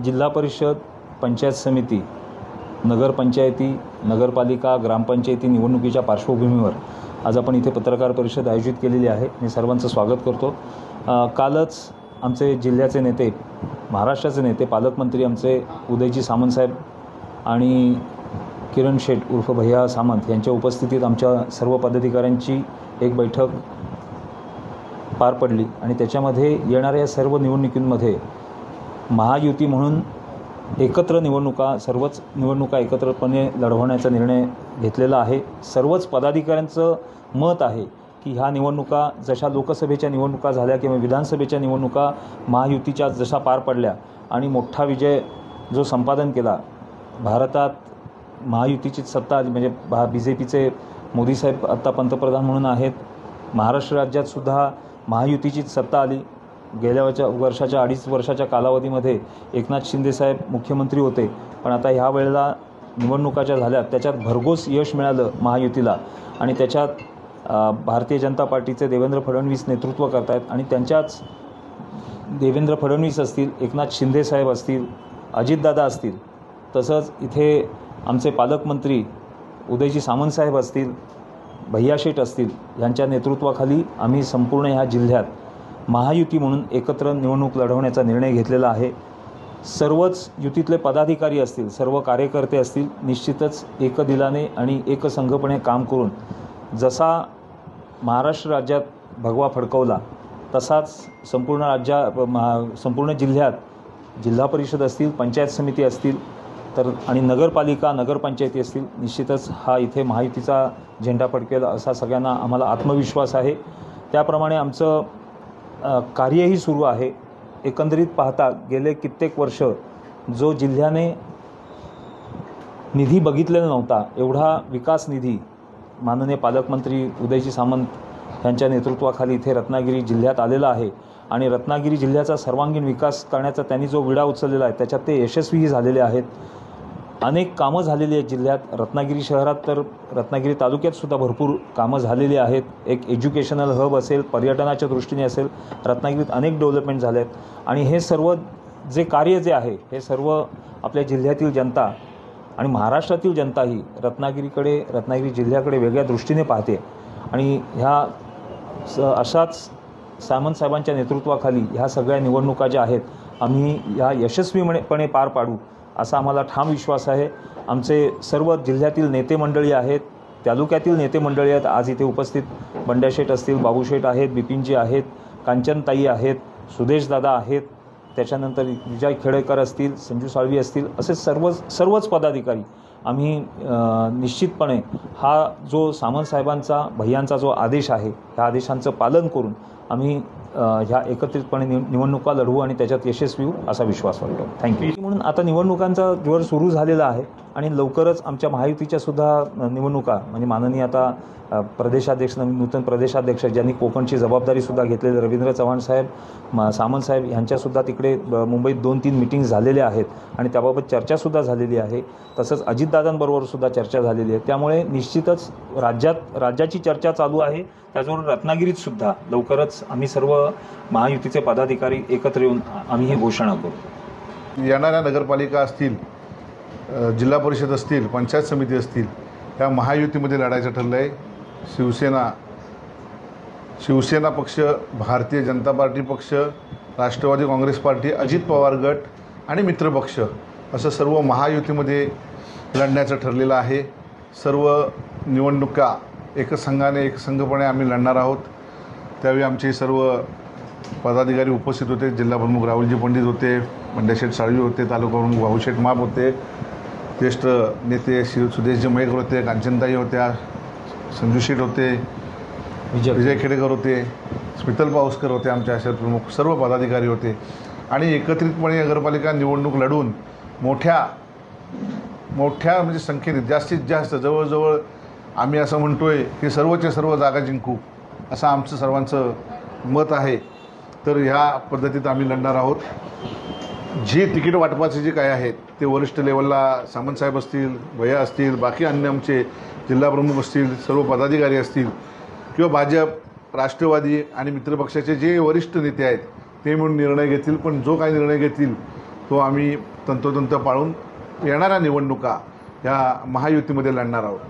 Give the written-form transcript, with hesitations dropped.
जिल्हा परिषद, पंचायत समिती, नगरपंचायती, नगरपालिका, ग्रामपंचायती निवडणुकीच्या पार्श्वभूमीवर आज आपण इथे पत्रकार परिषद आयोजित केलेली आहे। मी सर्वांचं स्वागत करतो। कालच आमचे जिल्ह्याचे नेते, महाराष्ट्राचे नेते, पालकमंत्री आमचे उदयजी सामंत साहेब आणि किरण शेठ उर्फ भैया सामंत यांच्या उपस्थितीत आमच्या सर्व पदाधिकाऱ्यांची एक बैठक पार पडली आणि त्याच्यामध्ये येणाऱ्या सर्व निवडणुकींमध्ये महायुती म्हणून एकत्र सर्वच निवडणुका एकत्रपणे लढवण्याचा निर्णय घेतलेला आहे। सर्वच पदाधिकाऱ्यांचं मत आहे की ह्या निवडणुका जशा लोकसभेच्या निवडणुका झाल्या किंवा विधानसभेच्या निवडणुका महायुतीच्या जशा पार पडल्या आणि मोठा विजय जो संपादन केला, भारतात महायुतीची सत्ता आली, म्हणजे BJPचे मोदी साहेब आता पंतप्रधान म्हणून आहेत। महाराष्ट्र राज्यात सुद्धा महायुतीची सत्ता आली। गेल्या वर्षाच्या 2.5 वर्षाच्या कालावधीमध्ये एकनाथ शिंदे साहेब मुख्यमंत्री होते, पण आता ह्या वेळेला निवडणुकाच्या झाल्या त्याच्यात भरघोस यश मिळालं महायुतीला आणि त्याच्यात भारतीय जनता पार्टीचे देवेंद्र फडणवीस नेतृत्व करत आहेत आणि त्यांच्याच देवेंद्र फडणवीस असतील, एकनाथ शिंदे साहेब असतील, अजितदादा असतील, तसंच इथे आमचे पालकमंत्री उदयजी सामंत साहेब असतील, भैया शेठ असतील, यांच्या नेतृत्वाखाली आम्ही संपूर्ण ह्या जिल्ह्यात महायुती म्हणून एकत्र निवडणूक लढवण्याचा निर्णय घेतलेला आहे। सर्वच युतीतले पदाधिकारी असतील, सर्व कार्यकर्ते असतील, निश्चितच एकदिलाने आणि एकसंघपणे काम करून जसा महाराष्ट्र राज्यात भगवा फडकवला तसाच संपूर्ण जिल्ह्यात जिल्हा परिषद असतील, पंचायत समिती असतील तर आणि नगरपालिका, नगरपंचायती असतील, निश्चितच हा इथे महायुतीचा झेंडा फडकेल असा सगळ्यांना आम्हाला आत्मविश्वास आहे। त्याप्रमाणे आमचं कार्यही सुरू आहे। एकंदरीत पाहता गेले कित्येक वर्ष जो जिल्ह्याने निधी बघितलेला नव्हता, एवढा विकास निधी माननीय पालकमंत्री उदयजी सामंत यांच्या नेतृत्वाखाली इथे रत्नागिरी जिल्ह्यात आलेला आहे आणि रत्नागिरी जिल्ह्याचा सर्वांगीण विकास करण्याचा त्यांनी जो विडा उचललेला आहे त्याच्यात ते यशस्वीही झालेले आहेत। अनेक कामं झालेली आहेत जिल्ह्यात, रत्नागिरी शहरात तर रत्नागिरी तालुक्यात सुद्धा भरपूर कामं झालेली आहेत। एक एज्युकेशनल हब असेल, पर्यटनाच्या दृष्टीने असेल, रत्नागिरीत अनेक डेव्हलपमेंट झाले आहेत आणि हे सर्व जे कार्य जे आहे हे सर्व आपल्या जिल्ह्यातील जनता आणि महाराष्ट्रातील जनताही रत्नागिरी जिल्ह्याकडे वेगळ्या दृष्टीने पाहते आणि अशाच सामंत साहेबांच्या नेतृत्वाखाली ह्या सगळ्या निवडणुका ज्या आहेत आम्ही ह्या यशस्वीपणे पार पाडू असा आम्हाला ठाम विश्वास आहे। आमचे सर्व जिल्ह्यातील नेते मंडळी आहेत, तालुक्यातील नेते मंडळी आहेत, आज इथे उपस्थित बंड्या शेठ असतील, बाबू शेठ आहेत, बिपिनजी आहेत, कांचनताई आहेत, सुदेश दादा आहेत, त्याच्यानंतर विजय खेडेकर असतील, संजू साळवी असतील, असे सर्वच पदाधिकारी आम्ही निश्चितपणे हा जो सामंत साहेबांचा भैयांचा जो आदेश आहे ह्या आदेशांचं पालन करून आम्ही ह्या एकत्रितपणे निवडणुका लढवू आणि त्याच्यात यशस्वी होऊ असा विश्वास वाटतो। थँक्यू। म्हणून आता निवडणुकांचा जोर सुरू झालेला आहे आणि लवकरच आमच्या महायुतीच्या सुद्धा निवडणुका, म्हणजे माननीय आता प्रदेशाध्यक्ष, नूतन प्रदेशाध्यक्ष ज्यांनी कोकणची जबाबदारीसुद्धा घेतलेली रवींद्र चव्हाण साहेब, सामंत साहेब यांच्यासुद्धा तिकडे मुंबईत 2-3 मीटिंग्स झालेल्या आहेत आणि त्याबाबत चर्चासुद्धा झालेली आहे। तसंच अजितदादांबरोबरसुद्धा चर्चा झालेली आहे। त्यामुळे निश्चितच राज्याची चर्चा चालू आहे। त्याचबरोबर रत्नागिरीतसुद्धा लवकरच आम्ही सर्व महायुतीचे पदाधिकारी एकत्र येऊन आम्ही ही घोषणा करू। येणाऱ्या नगरपालिका असतील, जिल्हा परिषद असतील, पंचायत समिती असतील, त्या महायुतीमध्ये लढायचं ठरलं आहे। शिवसेना पक्ष, भारतीय जनता पार्टी पक्ष, राष्ट्रवादी काँग्रेस पार्टी, अजित पवार गट आणि मित्रपक्ष असं सर्व महायुतीमध्ये लढण्याचं ठरलेलं आहे। सर्व निवडणुका एकसंघपणे आम्ही लढणार आहोत। त्यावेळी आमचे सर्व पदाधिकारी उपस्थित होते। जिल्हा प्रमुख राहुलजी पंडित होते, बंड्याशेठ साळवी होते, तालुका प्रमुख भाऊशेठ माप होते, ज्येष्ठ नेते सुदेशजी मयेकर होते, कांचनताई होत्या, संजू शेठ होते, विजय खेडेकर होते, स्मितल पावसकर होते, आमच्या शहर प्रमुख सर्व पदाधिकारी होते आणि एकत्रितपणे नगरपालिका निवडणूक लढून मोठ्या म्हणजे संख्येने जास्तीत जास्त जवळजवळ आम्ही असं म्हणतोय की सर्वच्या सर्व जागा जिंकू असं आमचं सर्वांचं मत आहे। तर ह्या पद्धतीत आम्ही लढणार आहोत। जी तिकीट वाटपाचे जे काय आहेत ते वरिष्ठ लेवलला सामंत साहेब असतील, भैया असतील, बाकी अन्य आमचे जिल्हा प्रमुख असतील, सर्व पदाधिकारी असतील किंवा भाजप, राष्ट्रवादी आणि मित्रपक्षाचे जे वरिष्ठ नेते आहेत ते म्हणून निर्णय घेतील। पण जो काही निर्णय घेतील तो आम्ही तंतोतंत पाळून येणाऱ्या निवडणुका ह्या महायुतीमध्ये लढणार आहोत.